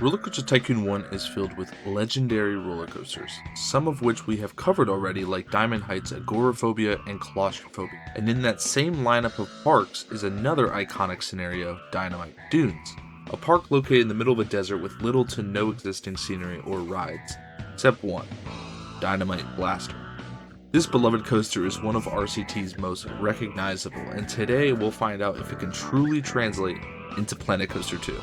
Rollercoaster Tycoon 1 is filled with legendary roller coasters, some of which we have covered already, like Diamond Heights, Agoraphobia, and Claustrophobia. And in that same lineup of parks is another iconic scenario, Dynamite Dunes, a park located in the middle of a desert with little to no existing scenery or rides, except one, Dynamite Blaster. This beloved coaster is one of RCT's most recognizable, and today we'll find out if it can truly translate into Planet Coaster 2.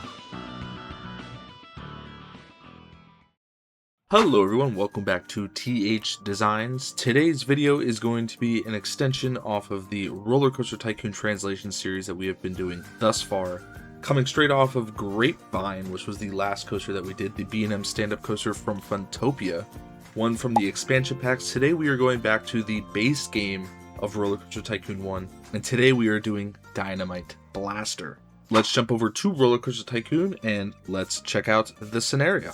Hello everyone, welcome back to TH Designs. Today's video is going to be an extension off of the Rollercoaster Tycoon translation series that we have been doing thus far. Coming straight off of Grapevine, which was the last coaster that we did, the B&M stand-up coaster from Funtopia, one from the expansion packs. Today we are going back to the base game of Rollercoaster Tycoon 1, and today we are doing Dynamite Blaster. Let's jump over to Rollercoaster Tycoon and let's check out the scenario.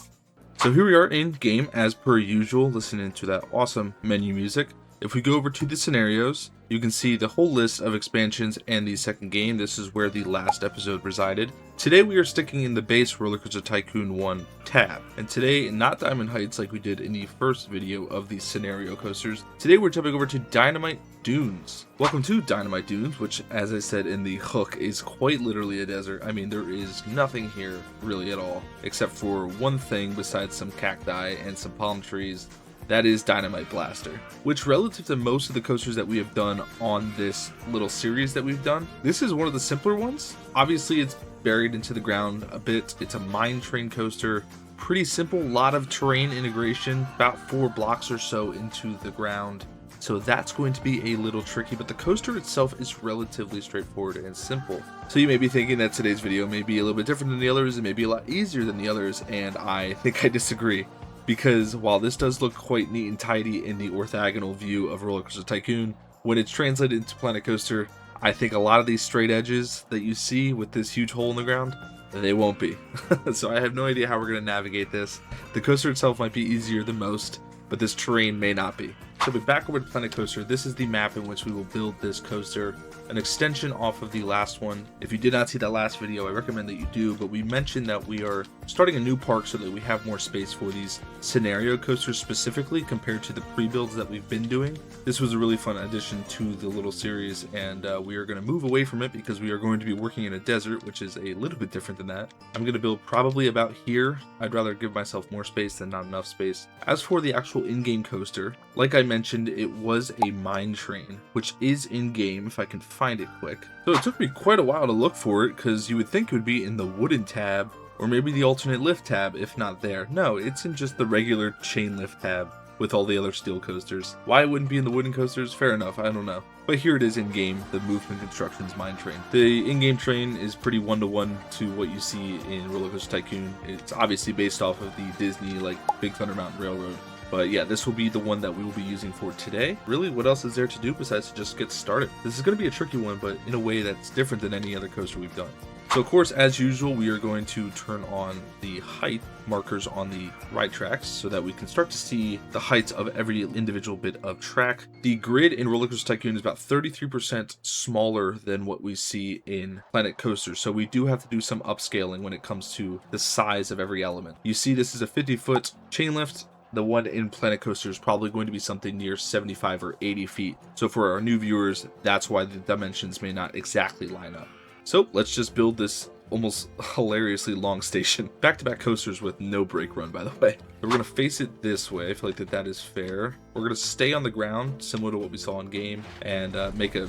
So here we are in game as per usual, listening to that awesome menu music. If we go over to the scenarios, you can see the whole list of expansions and the second game. This is where the last episode resided. Today we are sticking in the base Rollercoaster Tycoon 1 tab. And today, not Diamond Heights like we did in the first video of the scenario coasters. Today we're jumping over to Dynamite Dunes. Welcome to Dynamite Dunes, which, as I said in the hook, is quite literally a desert. I mean, there is nothing here really at all, except for one thing besides some cacti and some palm trees. That is Dynamite Blaster, which relative to most of the coasters that we have done on this little series that we've done, this is one of the simpler ones. Obviously, it's buried into the ground a bit. It's a mine train coaster. Pretty simple, lot of terrain integration, about 4 blocks or so into the ground. So that's going to be a little tricky, but the coaster itself is relatively straightforward and simple. So you may be thinking that today's video may be a little bit different than the others, it may be a lot easier than the others, and I think I disagree. Because while this does look quite neat and tidy in the orthogonal view of Rollercoaster Tycoon, when it's translated into Planet Coaster, I think a lot of these straight edges that you see with this huge hole in the ground, they won't be. So I have no idea how we're going to navigate this. The coaster itself might be easier than most, but this terrain may not be. So we're back over to Planet Coaster. This is the map in which we will build this coaster, an extension off of the last one. If you did not see that last video, I recommend that you do, but we mentioned that we are starting a new park so that we have more space for these scenario coasters specifically compared to the pre-builds that we've been doing. This was a really fun addition to the little series, and we are going to move away from it because we are going to be working in a desert, which is a little bit different than that. I'm going to build probably about here. I'd rather give myself more space than not enough space. As for the actual in-game coaster, like I mentioned, it was a mine train, which is in-game if I can find it quick. So it took me quite a while to look for it because you would think it would be in the wooden tab or maybe the alternate lift tab if not there. No, it's in just the regular chain lift tab with all the other steel coasters. Why it wouldn't be in the wooden coasters? Fair enough, I don't know. But here it is in-game, the Movement Constructions mine train. The in-game train is pretty one-to-one to what you see in Rollercoaster Tycoon. It's obviously based off of the Disney, like, Big Thunder Mountain Railroad. But yeah, this will be the one that we will be using for today. Really, what else is there to do besides to just get started? This is going to be a tricky one, but in a way that's different than any other coaster we've done. So of course, as usual, we are going to turn on the height markers on the ride tracks so that we can start to see the heights of every individual bit of track. The grid in Rollercoaster Tycoon is about 33% smaller than what we see in Planet Coaster, so we do have to do some upscaling when it comes to the size of every element. You see this is a 50-foot chain lift. The one in Planet Coaster is probably going to be something near 75 or 80 feet. So for our new viewers, that's why the dimensions may not exactly line up. So let's just build this almost hilariously long station. Back-to-back coasters with no brake run, by the way. We're going to face it this way. I feel like that is fair. We're going to stay on the ground, similar to what we saw in game, and make a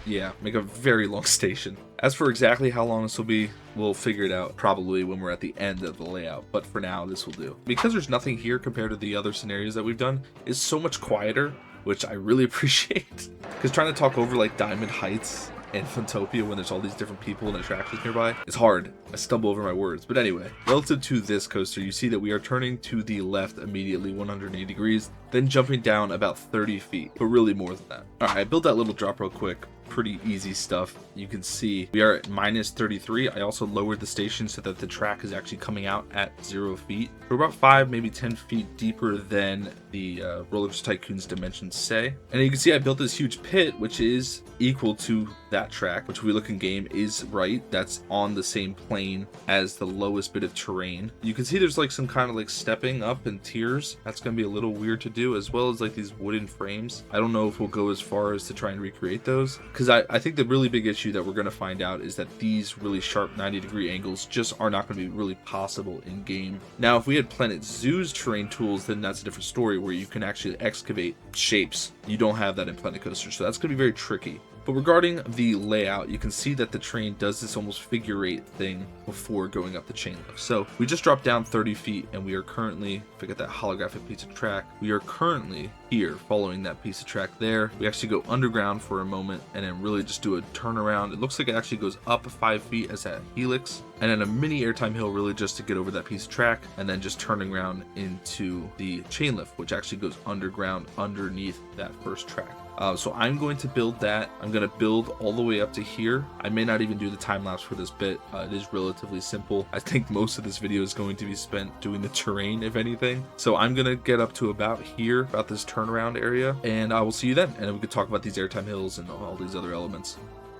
very long station. As for exactly how long this will be, we'll figure it out probably when we're at the end of the layout, but for now, this will do. Because there's nothing here compared to the other scenarios that we've done, it's so much quieter, which I really appreciate. Because trying to talk over like Diamond Heights and Funtopia when there's all these different people and attractions nearby, it's hard. I stumble over my words. But anyway, relative to this coaster, you see that we are turning to the left immediately 180 degrees, then jumping down about 30 feet, but really more than that. All right, I built that little drop real quick. Pretty easy stuff. You can see we are at minus 33. I also lowered the station so that the track is actually coming out at 0 feet. We're about 5, maybe 10 feet deeper than the Rollercoaster Tycoon's dimensions say. And you can see I built this huge pit, which is equal to that track, which we look in game is right. That's on the same plane as the lowest bit of terrain. You can see there's like some kind of like stepping up in tiers. That's going to be a little weird to do, as well as like these wooden frames. I don't know if we'll go as far as to try and recreate those, because I think the really big issue that we're going to find out is that these really sharp 90-degree angles just are not going to be really possible in game. Now, if we had Planet Zoo's terrain tools, then that's a different story where you can actually excavate shapes. You don't have that in Planet Coaster, so that's going to be very tricky. But regarding the layout, you can see that the train does this almost figure eight thing before going up the chain lift. So we just dropped down 30 feet and we are currently, if I get that holographic piece of track, we are currently here following that piece of track there. We actually go underground for a moment and then really just do a turnaround. It looks like it actually goes up 5 feet as that helix, and then a mini airtime hill really just to get over that piece of track, and then just turning around into the chain lift, which actually goes underground underneath that first track. So I'm going to build that. I'm going to build all the way up to here. I may not even do the time lapse for this bit. It is relatively simple. I think most of this video is going to be spent doing the terrain, if anything. So I'm going to get up to about here, about this turnaround area, and I will see you then. And then we could talk about these airtime hills and all these other elements.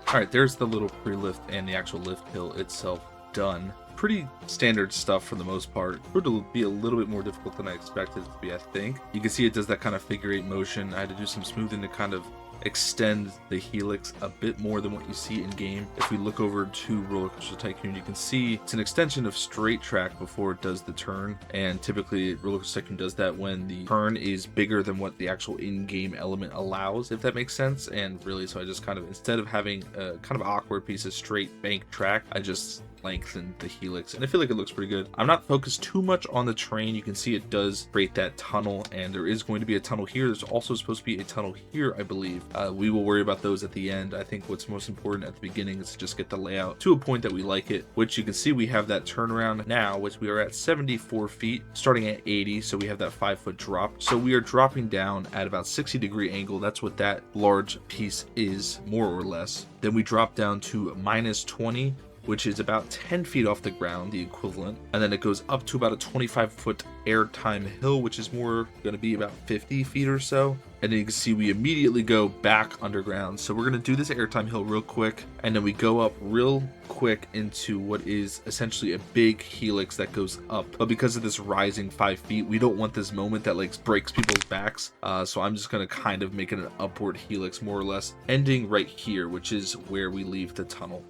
All right, there's the little pre-lift and the actual lift hill itself done. Pretty standard stuff for the most part. It would be a little bit more difficult than I expected it to be, I think. You can see it does that kind of figure eight motion. I had to do some smoothing to kind of extend the helix a bit more than what you see in game. If we look over to Roller Coaster Tycoon, you can see it's an extension of straight track before it does the turn, and typically Roller Coaster Tycoon does that when the turn is bigger than what the actual in-game element allows, if that makes sense. And really, so I just kind of, instead of having a kind of awkward piece of straight bank track, I just lengthen the helix, and I feel like it looks pretty good. I'm not focused too much on the train. You can see it does create that tunnel, and there is going to be a tunnel here. There's also supposed to be a tunnel here, I believe. We will worry about those at the end. I think what's most important at the beginning is to just get the layout to a point that we like it, which you can see we have that turnaround now, which we are at 74 feet, starting at 80, so we have that 5-foot drop. So we are dropping down at about 60-degree angle. That's what that large piece is, more or less. Then we drop down to minus 20, which is about 10 feet off the ground, the equivalent. And then it goes up to about a 25-foot airtime hill, which is more going to be about 50 feet or so. And then you can see we immediately go back underground. So we're going to do this airtime hill real quick, and then we go up real quick into what is essentially a big helix that goes up. But because of this rising 5 feet, we don't want this moment that like breaks people's backs. So I'm just going to kind of make it an upward helix, more or less, ending right here, which is where we leave the tunnel.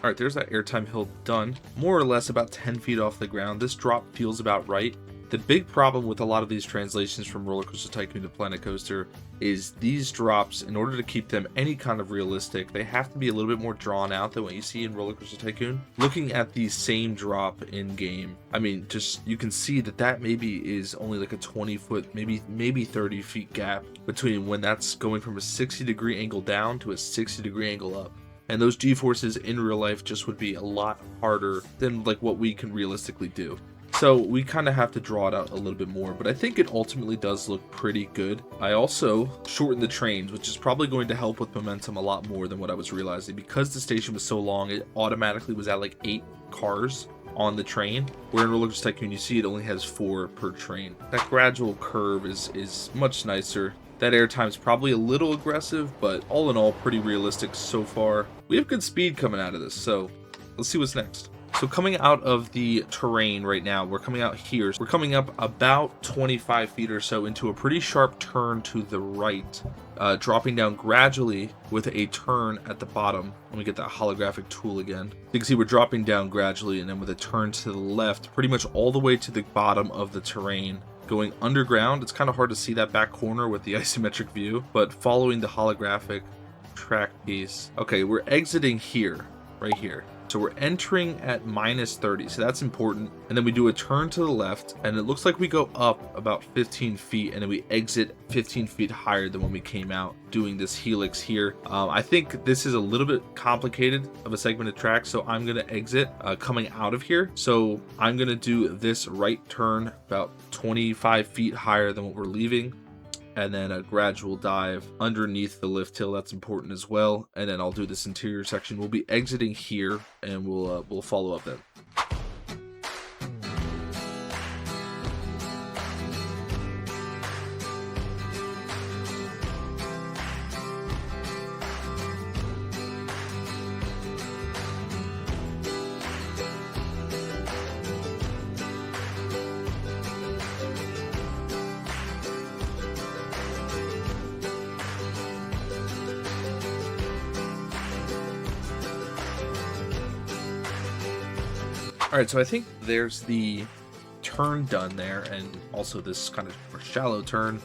All right, there's that airtime hill done, more or less about 10 feet off the ground. This drop feels about right. The big problem with a lot of these translations from Roller Coaster Tycoon to Planet Coaster is these drops, in order to keep them any kind of realistic, they have to be a little bit more drawn out than what you see in Roller Coaster Tycoon. Looking at the same drop in game, I mean, just you can see that maybe is only like a 20-foot, maybe 30 feet gap between when that's going from a 60-degree angle down to a 60-degree angle up. And those G-forces in real life just would be a lot harder than like what we can realistically do. So we kind of have to draw it out a little bit more, but I think it ultimately does look pretty good. I also shortened the trains, which is probably going to help with momentum a lot more than what I was realizing. Because the station was so long, it automatically was at like 8 cars on the train, where in Roller Coaster Tycoon you see it only has 4 per train. That gradual curve is much nicer. That airtime is probably a little aggressive, but all in all pretty realistic so far. We have good speed coming out of this, so let's see what's next. So coming out of the terrain right now, we're coming out here. We're coming up about 25 feet or so into a pretty sharp turn to the right, dropping down gradually with a turn at the bottom. Let me get that holographic tool again. You can see we're dropping down gradually, and then with a turn to the left, pretty much all the way to the bottom of the terrain. Going underground, it's kind of hard to see that back corner with the isometric view, but following the holographic track piece. Okay, we're exiting here, right here. So we're entering at minus 30, so that's important. And then we do a turn to the left, and it looks like we go up about 15 feet, and then we exit 15 feet higher than when we came out, doing this helix here. I think this is a little bit complicated of a segmented track, so I'm gonna exit coming out of here. So I'm gonna do this right turn about 25 feet higher than what we're leaving, and then a gradual dive underneath the lift hill. That's important as well. And then I'll do this interior section. We'll be exiting here, and we'll follow up then. All right, so I think there's the turn done there, and also this kind of more shallow turn,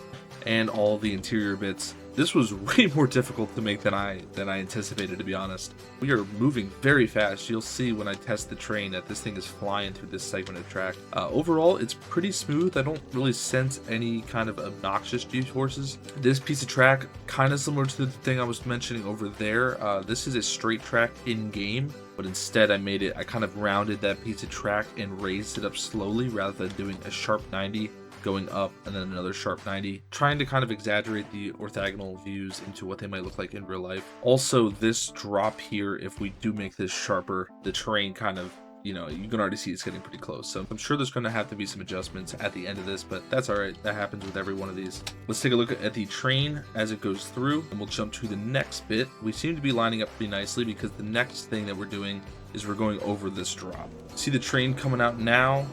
and all the interior bits. This was way more difficult to make than I anticipated, to be honest. We are moving very fast. You'll see when I test the train that this thing is flying through this segment of track. Overall, it's pretty smooth. I don't really sense any kind of obnoxious G-forces. This piece of track, kind of similar to the thing I was mentioning over there. This is a straight track in-game, but instead I kind of rounded that piece of track and raised it up slowly rather than doing a sharp 90 going up and then another sharp 90, trying to kind of exaggerate the orthogonal views into what they might look like in real life. Also, this drop here, if we do make this sharper, the terrain kind of, you can already see it's getting pretty close. So I'm sure there's going to have to be some adjustments at the end of this, but that's all right. That happens with every one of these. Let's take a look at the train as it goes through, and we'll jump to the next bit. We seem to be lining up pretty nicely because the next thing that we're doing is we're going over this drop. See the train coming out now.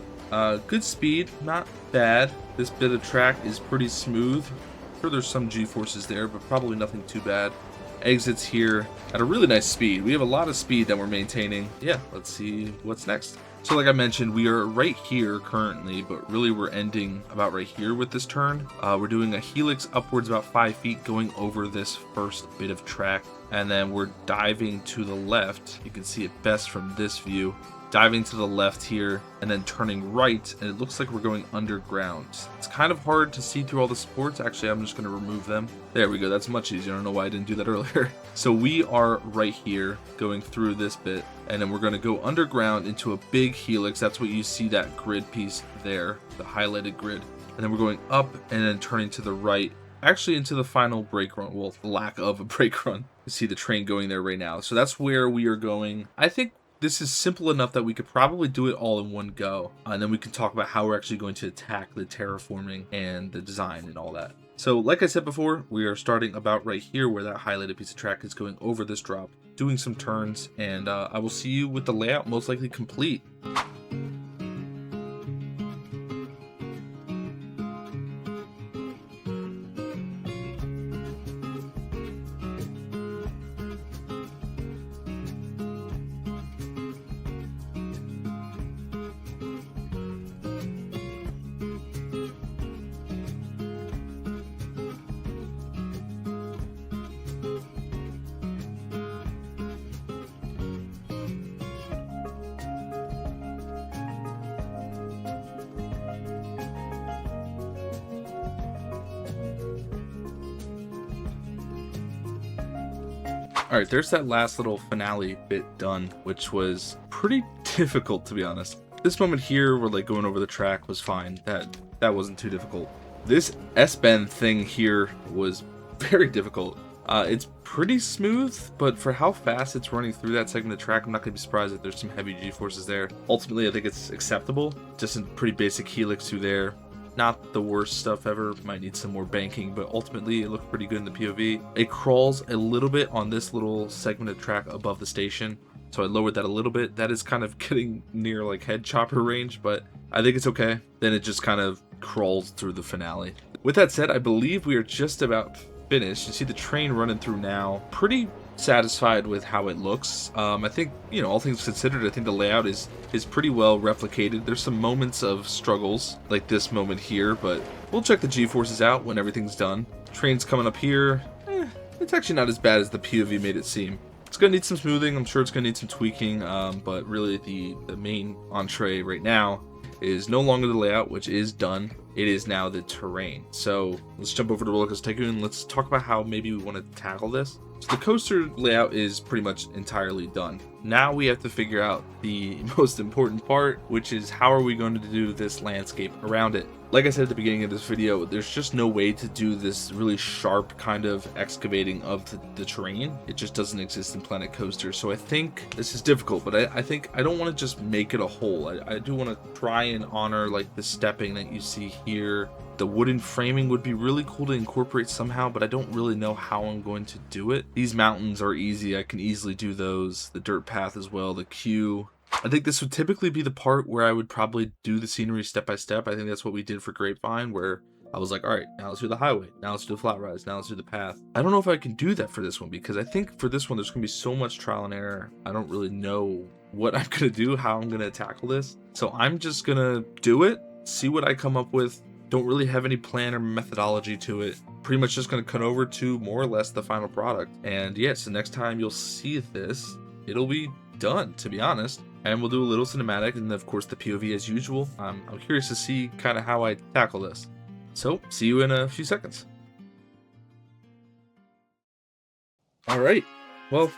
Good speed, not bad. This bit of track is pretty smooth. Sure, there's some G-forces there, but probably nothing too bad. Exits here at a really nice speed. We have a lot of speed that we're maintaining. Yeah, let's see what's next. So like I mentioned, we are right here currently, but really we're ending about right here with this turn. We're doing a helix upwards about 5 feet going over this first bit of track, and then we're diving to the left. You can see it best from this view. Diving to the left here and then turning right, and it looks like we're going underground. It's kind of hard to see through all the supports. Actually, I'm just going to remove them. There we go. That's much easier. I don't know why I didn't do that earlier. So we are right here going through this bit, and then we're going to go underground into a big helix. That's what you see, that grid piece there, the highlighted grid. And then we're going up and then turning to the right, actually into the final brake run. Well, lack of a brake run. You see the train going there right now. So that's where we are going. I think this is simple enough that we could probably do it all in one go. And then we can talk about how we're actually going to attack the terraforming and the design and all that. So like I said before, we are starting about right here where that highlighted piece of track is going over this drop, doing some turns, and I will see you with the layout most likely complete. Alright, there's that last little finale bit done, which was pretty difficult, to be honest. This moment here, where like going over the track was fine. That wasn't too difficult. This S-bend thing here was very difficult. It's pretty smooth, but for how fast it's running through that segment of track, I'm not going to be surprised if there's some heavy G-forces there. Ultimately, I think it's acceptable. Just a pretty basic helix through there. Not the worst stuff ever, might need some more banking, but ultimately it looked pretty good in the POV. It crawls a little bit on this little segment of track above the station, so I lowered that a little bit. That is kind of getting near like head chopper range, but I think it's okay. Then it just kind of crawls through the finale. With that said, I believe we are just about finished. You see the train running through now. Pretty satisfied with how it looks. I think, all things considered, I think the layout is pretty well replicated. There's some moments of struggles, like this moment here, but we'll check the G-forces out when everything's done. Train's coming up here. It's actually not as bad as the POV made it seem. It's gonna need some smoothing. I'm sure it's gonna need some tweaking, but really the main entree right now is no longer the layout, which is done. It is now the terrain. So let's jump over to Rollercoaster Tycoon. Let's talk about how maybe we want to tackle this. So the coaster layout is pretty much entirely done. Now we have to figure out the most important part, which is how are we going to do this landscape around it. Like I said at the beginning of this video, there's just no way to do this really sharp kind of excavating of the terrain. It just doesn't exist in Planet Coaster. So I think this is difficult, but I think I don't want to just make it a whole. I do want to try and honor like the stepping that you see here. The wooden framing would be really cool to incorporate somehow, but I don't really know how I'm going to do it. These mountains are easy. I can easily do those. The dirt path as well, the queue. I think this would typically be the part where I would probably do the scenery step by step. I think that's what we did for Grapevine, where I was like, all right, now let's do the highway. Now let's do the flat rise. Now let's do the path. I don't know if I can do that for this one, because I think for this one, there's going to be so much trial and error. I don't really know what I'm going to do, how I'm going to tackle this. So I'm just going to do it, see what I come up with. Don't really have any plan or methodology to it. Pretty much just going to cut over to more or less the final product. And yes, the next time you'll see this, it'll be done, to be honest. And we'll do a little cinematic and of course the POV as usual. I'm curious to see kind of how I tackle this. So, see you in a few seconds. Alright, well,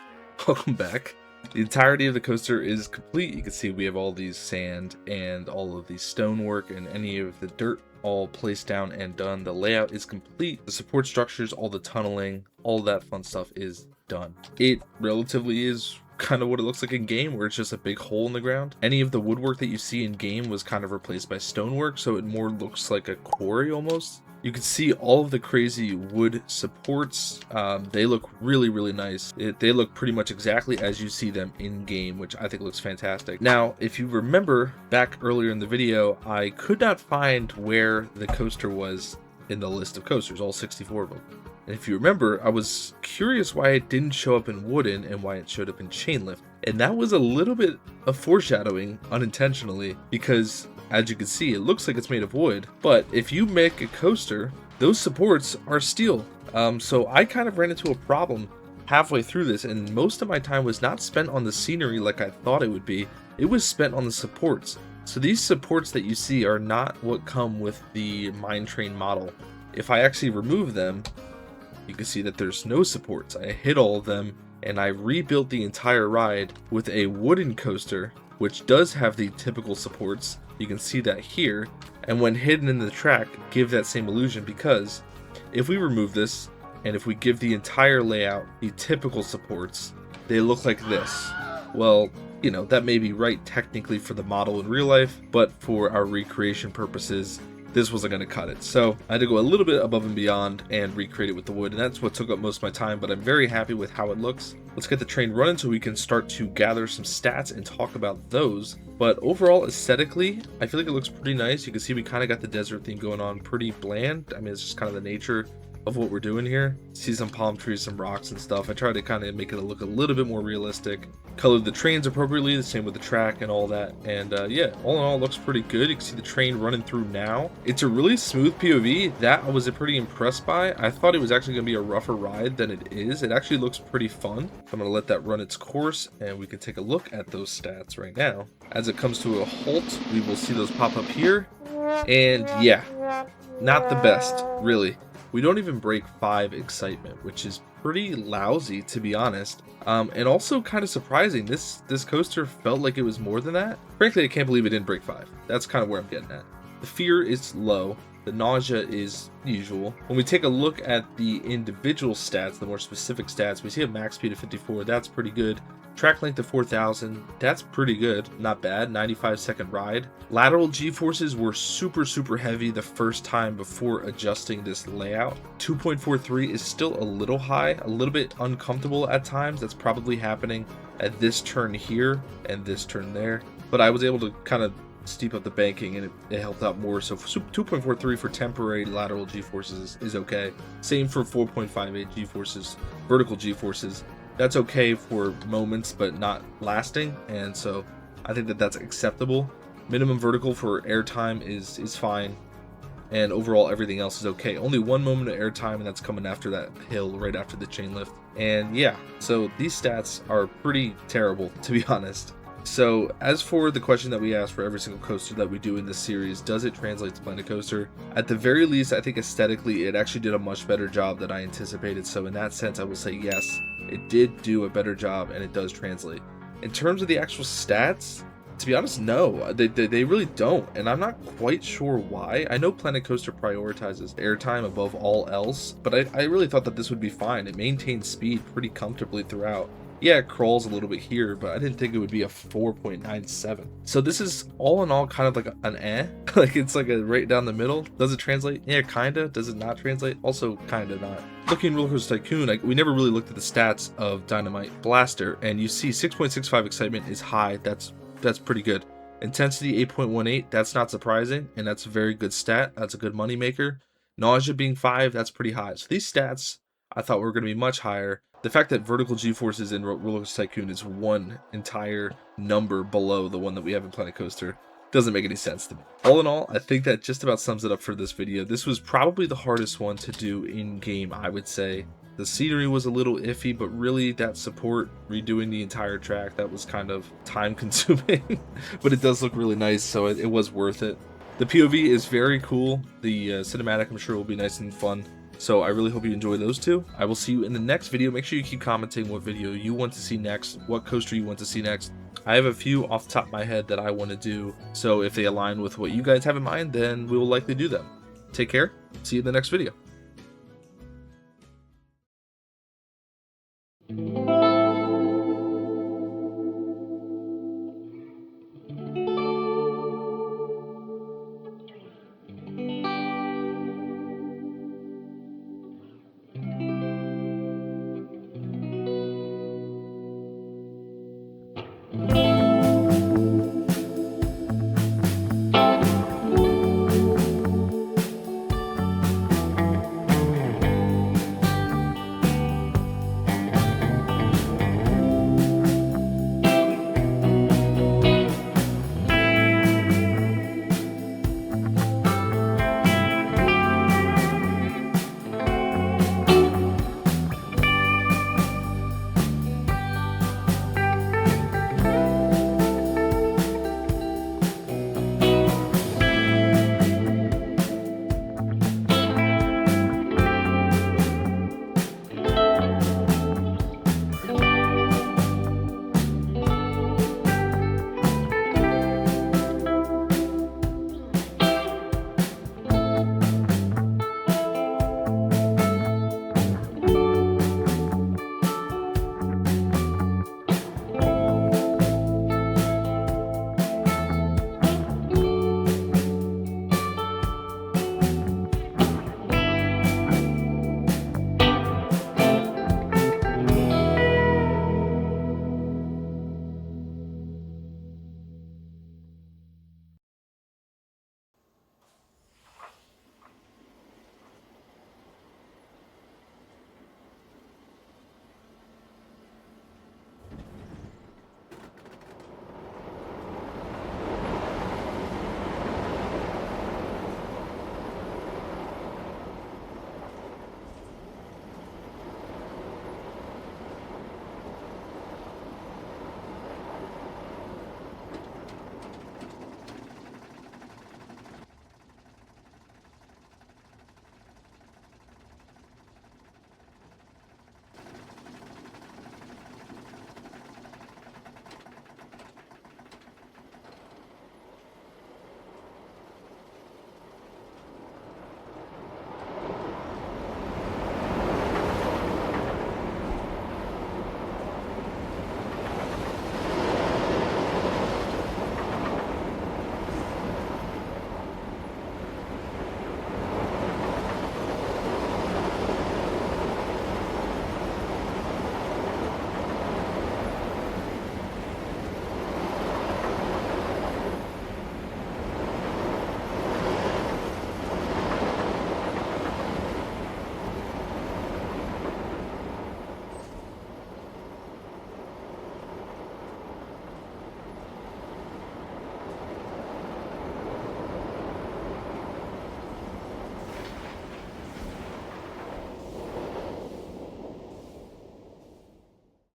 welcome back. The entirety of the coaster is complete. You can see we have all these sand and all of the stonework and any of the dirt all placed down and done. The layout is complete. The support structures, all the tunneling, all that fun stuff is done. It relatively is kind of what it looks like in game, where it's just a big hole in the ground. Any of the woodwork that you see in game was kind of replaced by stonework, so it more looks like a quarry almost. You can see all of the crazy wood supports. They look really nice. They look pretty much exactly as you see them in game, which I think looks fantastic. Now, if you remember back earlier in the video, I could not find where the coaster was in the list of coasters, all 64 of them. And if you remember, I was curious why it didn't show up in wooden and why it showed up in chain lift. And that was a little bit of foreshadowing unintentionally, because as you can see, it looks like it's made of wood, but if you make a coaster, those supports are steel. So I kind of ran into a problem halfway through this, and most of my time was not spent on the scenery like I thought it would be. It was spent on the supports. So these supports that you see are not what come with the Mine Train model. If I actually remove them, you can see that there's no supports. I hid all of them and I rebuilt the entire ride with a wooden coaster, which does have the typical supports. You can see that here, and when hidden in the track, give that same illusion, because if we remove this and if we give the entire layout the typical supports, they look like this. Well, you know, that may be right technically for the model in real life, but for our recreation purposes, this wasn't going to cut it. So I had to go a little bit above and beyond and recreate it with the wood, and that's what took up most of my time, but I'm very happy with how it looks. Let's get the train running so we can start to gather some stats and talk about those. But overall, aesthetically, I feel like it looks pretty nice. You can see we kind of got the desert theme going on, pretty bland. I mean, it's just kind of the nature of what we're doing here. See some palm trees, some rocks and stuff. I tried to kind of make it look a little bit more realistic. Colored the trains appropriately, the same with the track and all that. And yeah, all in all, it looks pretty good. You can see the train running through now. It's a really smooth POV. That I was pretty impressed by. I thought it was actually going to be a rougher ride than it is. It actually looks pretty fun. I'm going to let that run its course, and we can take a look at those stats right now. As it comes to a halt, we will see those pop up here. And yeah, not the best, really. We don't even break 5 excitement, which is pretty lousy, to be honest. And also kind of surprising. This coaster felt like it was more than that. Frankly, I can't believe it didn't break 5. That's kind of where I'm getting at. The fear is low. The nausea is usual. When we take a look at the individual stats, the more specific stats, we see a max speed of 54. That's pretty good. Track length of 4,000. That's pretty good. Not bad. 95-second ride. Lateral G-forces were super heavy the first time before adjusting this layout. 2.43 is still a little high, a little bit uncomfortable at times. That's probably happening at this turn here and this turn there. But I was able to kind of steep up the banking, and it helped out more. So 2.43 for temporary lateral G-forces is okay. Same for 4.58 G-forces, vertical G-forces. That's okay for moments, but not lasting, and so I think that that's acceptable. Minimum vertical for airtime is fine, and overall everything else is okay. Only one moment of airtime, and that's coming after that hill, right after the chain lift. And yeah, so these stats are pretty terrible, to be honest. So as for the question that we ask for every single coaster that we do in this series, does it translate to planetcoaster? At the very least, I think aesthetically it actually did a much better job than I anticipated. So in that sense, I will say yes, it did do a better job and it does translate. In terms of the actual stats, to be honest, no, they really don't, and I'm not quite sure why. I know planetcoaster prioritizes airtime above all else, but I really thought that this would be fine. It maintains speed pretty comfortably throughout. Yeah, it crawls a little bit here, but I didn't think it would be a 4.97. So this is all in all kind of like an eh. Like it's like a right down the middle. Does it translate? Yeah, kinda. Does it not translate? Also kinda not. Looking at Rollercoaster Tycoon, we never really looked at the stats of Dynamite Blaster, and you see 6.65 excitement is high. That's pretty good. Intensity 8.18, that's not surprising, and that's a very good stat. That's a good money maker. Nausea being 5, that's pretty high. So these stats I thought were going to be much higher. The fact that vertical G-forces in Roller Coaster Tycoon is one entire number below the one that we have in Planet Coaster doesn't make any sense to me. All in all, I think that just about sums it up for this video. This was probably the hardest one to do in-game, I would say. The scenery was a little iffy, but really that support, redoing the entire track, that was kind of time consuming, but it does look really nice, so it was worth it. The POV is very cool. The cinematic, I'm sure, will be nice and fun. So I really hope you enjoy those two. I will see you in the next video. Make sure you keep commenting what video you want to see next, what coaster you want to see next. I have a few off the top of my head that I want to do, so if they align with what you guys have in mind, then we will likely do them. Take care. See you in the next video.